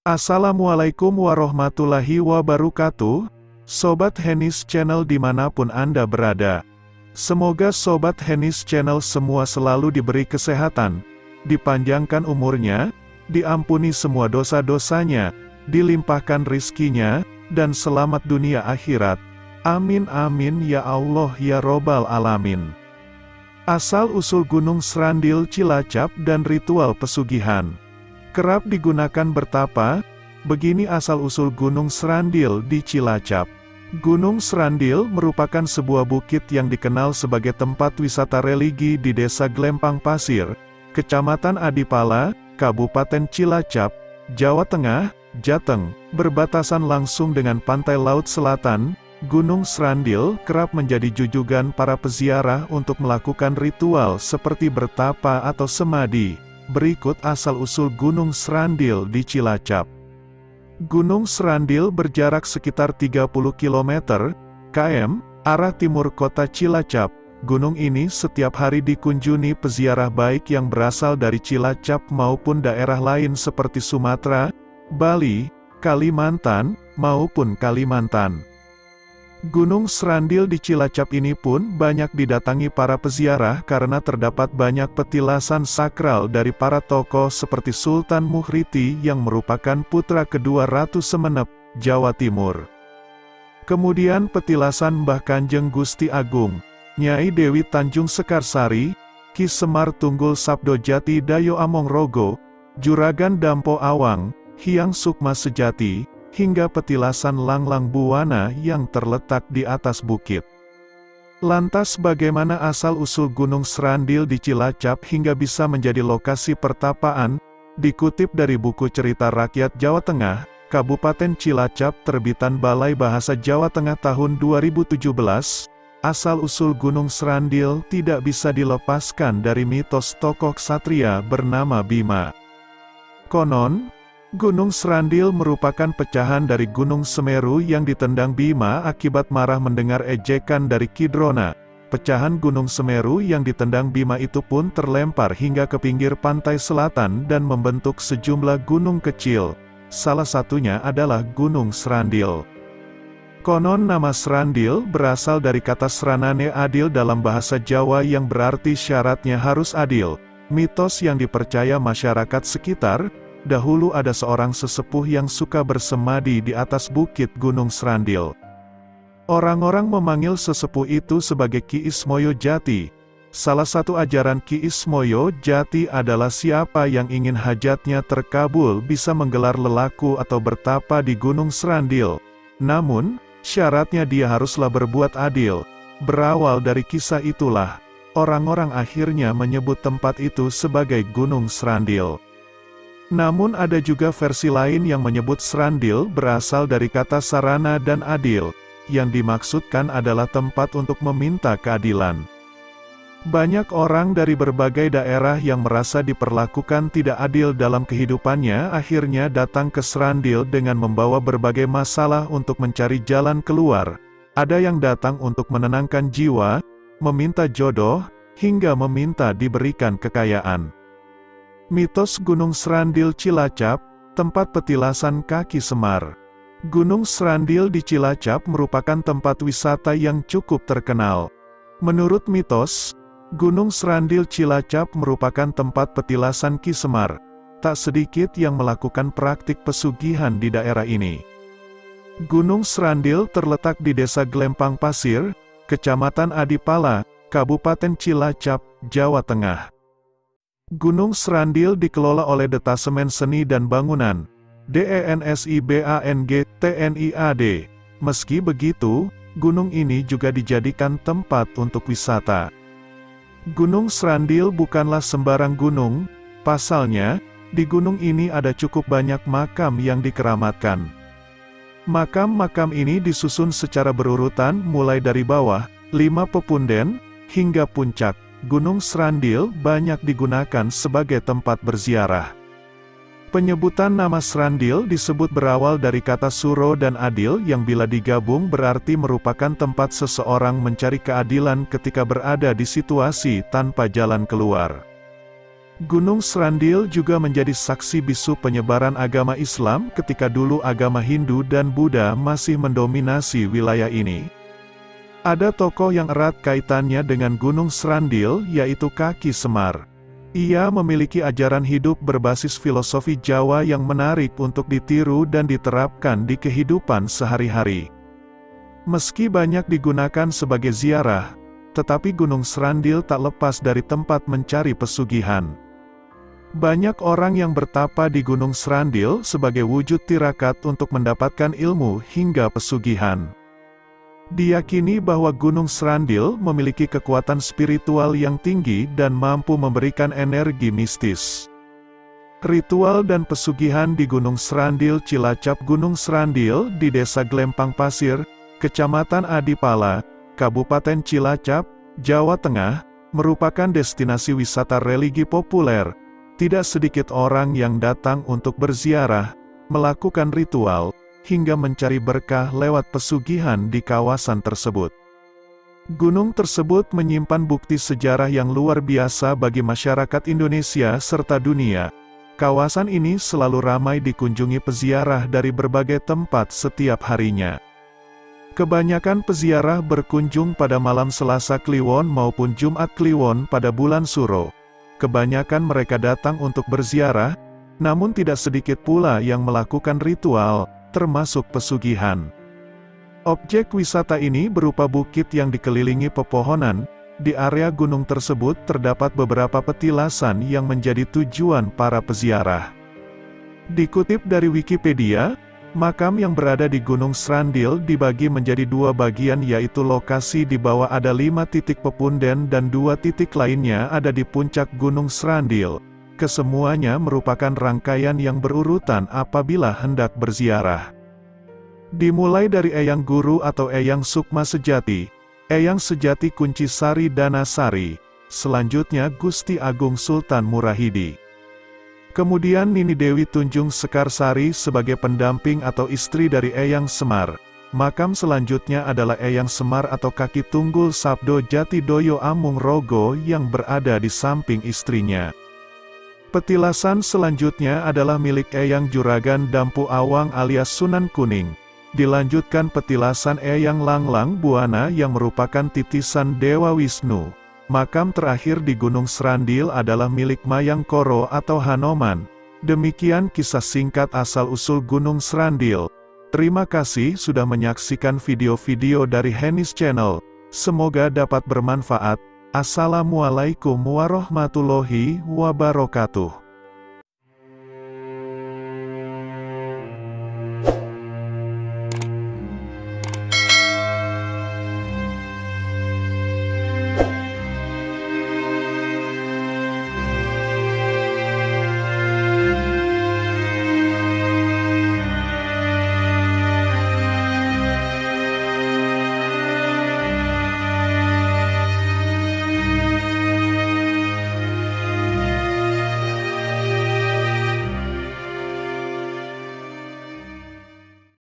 Assalamualaikum warahmatullahi wabarakatuh, Sobat Henis Channel dimanapun Anda berada. Semoga Sobat Henis Channel semua selalu diberi kesehatan, dipanjangkan umurnya, diampuni semua dosa-dosanya, dilimpahkan rizkinya, dan selamat dunia akhirat. Amin amin ya Allah ya Robbal Alamin. Asal-usul Gunung Srandil Cilacap dan ritual pesugihan. Kerap digunakan bertapa, begini asal-usul Gunung Srandil di Cilacap. Gunung Srandil merupakan sebuah bukit yang dikenal sebagai tempat wisata religi di Desa Glempang Pasir, Kecamatan Adipala, Kabupaten Cilacap, Jawa Tengah, Jateng. Berbatasan langsung dengan pantai Laut Selatan, Gunung Srandil kerap menjadi jujugan para peziarah untuk melakukan ritual seperti bertapa atau semadi. Berikut asal-usul Gunung Srandil di Cilacap. Gunung Srandil berjarak sekitar 30 km, arah timur kota Cilacap. Gunung ini setiap hari dikunjungi peziarah baik yang berasal dari Cilacap maupun daerah lain seperti Sumatera, Bali, Kalimantan, maupun Kalimantan. Gunung Srandil di Cilacap ini pun banyak didatangi para peziarah karena terdapat banyak petilasan sakral dari para tokoh seperti Sultan Muhriti yang merupakan putra kedua Ratu Semenep, Jawa Timur. Kemudian petilasan Mbah Kanjeng Gusti Agung, Nyai Dewi Tanjung Sekarsari, Ki Semar Tunggul Sabdo Jati Dayo Amongrogo, Juragan Dampo Awang, Hyang Sukma Sejati, hingga petilasan Langlang Buwana yang terletak di atas bukit. Lantas bagaimana asal-usul Gunung Srandil di Cilacap hingga bisa menjadi lokasi pertapaan? Dikutip dari buku Cerita Rakyat Jawa Tengah, Kabupaten Cilacap terbitan Balai Bahasa Jawa Tengah tahun 2017, asal-usul Gunung Srandil tidak bisa dilepaskan dari mitos tokoh ksatria bernama Bima. Konon, Gunung Srandil merupakan pecahan dari Gunung Semeru yang ditendang Bima akibat marah mendengar ejekan dari Kidrona. Pecahan Gunung Semeru yang ditendang Bima itu pun terlempar hingga ke pinggir pantai selatan dan membentuk sejumlah gunung kecil. Salah satunya adalah Gunung Srandil. Konon nama Srandil berasal dari kata sranane adil dalam bahasa Jawa yang berarti syaratnya harus adil. Mitos yang dipercaya masyarakat sekitar, dahulu ada seorang sesepuh yang suka bersemadi di atas bukit Gunung Srandil. Orang-orang memanggil sesepuh itu sebagai Ki Ismoyo Jati. Salah satu ajaran Ki Ismoyo Jati adalah siapa yang ingin hajatnya terkabul bisa menggelar lelaku atau bertapa di Gunung Srandil. Namun, syaratnya dia haruslah berbuat adil. Berawal dari kisah itulah, orang-orang akhirnya menyebut tempat itu sebagai Gunung Srandil. Namun ada juga versi lain yang menyebut Srandil berasal dari kata sarana dan adil, yang dimaksudkan adalah tempat untuk meminta keadilan. Banyak orang dari berbagai daerah yang merasa diperlakukan tidak adil dalam kehidupannya akhirnya datang ke Srandil dengan membawa berbagai masalah untuk mencari jalan keluar. Ada yang datang untuk menenangkan jiwa, meminta jodoh, hingga meminta diberikan kekayaan. Mitos Gunung Srandil Cilacap, tempat petilasan kaki Semar. Gunung Srandil di Cilacap merupakan tempat wisata yang cukup terkenal. Menurut mitos, Gunung Srandil Cilacap merupakan tempat petilasan Ki Semar. Tak sedikit yang melakukan praktik pesugihan di daerah ini. Gunung Srandil terletak di Desa Glempang Pasir, Kecamatan Adipala, Kabupaten Cilacap, Jawa Tengah. Gunung Srandil dikelola oleh Detasemen Seni dan Bangunan, DENSIBANG, TNI AD. Meski begitu, gunung ini juga dijadikan tempat untuk wisata. Gunung Srandil bukanlah sembarang gunung, pasalnya, di gunung ini ada cukup banyak makam yang dikeramatkan. Makam-makam ini disusun secara berurutan mulai dari bawah, 5 pepunden, hingga puncak. Gunung Srandil banyak digunakan sebagai tempat berziarah. Penyebutan nama Srandil disebut berawal dari kata suro dan adil yang bila digabung berarti merupakan tempat seseorang mencari keadilan ketika berada di situasi tanpa jalan keluar. Gunung Srandil juga menjadi saksi bisu penyebaran agama Islam ketika dulu agama Hindu dan Buddha masih mendominasi wilayah ini. Ada tokoh yang erat kaitannya dengan Gunung Srandil, yaitu Kaki Semar. Ia memiliki ajaran hidup berbasis filosofi Jawa yang menarik untuk ditiru dan diterapkan di kehidupan sehari-hari. Meski banyak digunakan sebagai ziarah, tetapi Gunung Srandil tak lepas dari tempat mencari pesugihan. Banyak orang yang bertapa di Gunung Srandil sebagai wujud tirakat untuk mendapatkan ilmu hingga pesugihan. Diyakini bahwa Gunung Srandil memiliki kekuatan spiritual yang tinggi dan mampu memberikan energi mistis. Ritual dan pesugihan di Gunung Srandil Cilacap. Gunung Srandil di Desa Glempang Pasir, Kecamatan Adipala, Kabupaten Cilacap, Jawa Tengah, merupakan destinasi wisata religi populer. Tidak sedikit orang yang datang untuk berziarah, melakukan ritual, hingga mencari berkah lewat pesugihan di kawasan tersebut. Gunung tersebut menyimpan bukti sejarah yang luar biasa bagi masyarakat Indonesia serta dunia. Kawasan ini selalu ramai dikunjungi peziarah dari berbagai tempat setiap harinya. Kebanyakan peziarah berkunjung pada malam Selasa Kliwon maupun Jumat Kliwon pada bulan Suro. Kebanyakan mereka datang untuk berziarah, namun tidak sedikit pula yang melakukan ritual, termasuk pesugihan. Objek wisata ini berupa bukit yang dikelilingi pepohonan. Di area gunung tersebut terdapat beberapa petilasan yang menjadi tujuan para peziarah. Dikutip dari Wikipedia, makam yang berada di Gunung Srandil dibagi menjadi dua bagian, yaitu lokasi di bawah ada 5 titik pepunden dan 2 titik lainnya ada di puncak Gunung Srandil. Kesemuanya merupakan rangkaian yang berurutan apabila hendak berziarah. Dimulai dari Eyang Guru atau Eyang Sukma Sejati, Eyang Sejati Kunci Sari Danasari, selanjutnya Gusti Agung Sultan Murahidi. Kemudian Nini Dewi Tunjung Sekarsari sebagai pendamping atau istri dari Eyang Semar. Makam selanjutnya adalah Eyang Semar atau Kaki Tunggul Sabdo Jati Doyo Amung Rogo yang berada di samping istrinya. Petilasan selanjutnya adalah milik Eyang Juragan Dampu Awang alias Sunan Kuning. Dilanjutkan petilasan Eyang Langlang Buana yang merupakan titisan Dewa Wisnu. Makam terakhir di Gunung Srandil adalah milik Mayang Koro atau Hanoman. Demikian kisah singkat asal-usul Gunung Srandil. Terima kasih sudah menyaksikan video-video dari Hennis Channel. Semoga dapat bermanfaat. Assalamualaikum warahmatullahi wabarakatuh.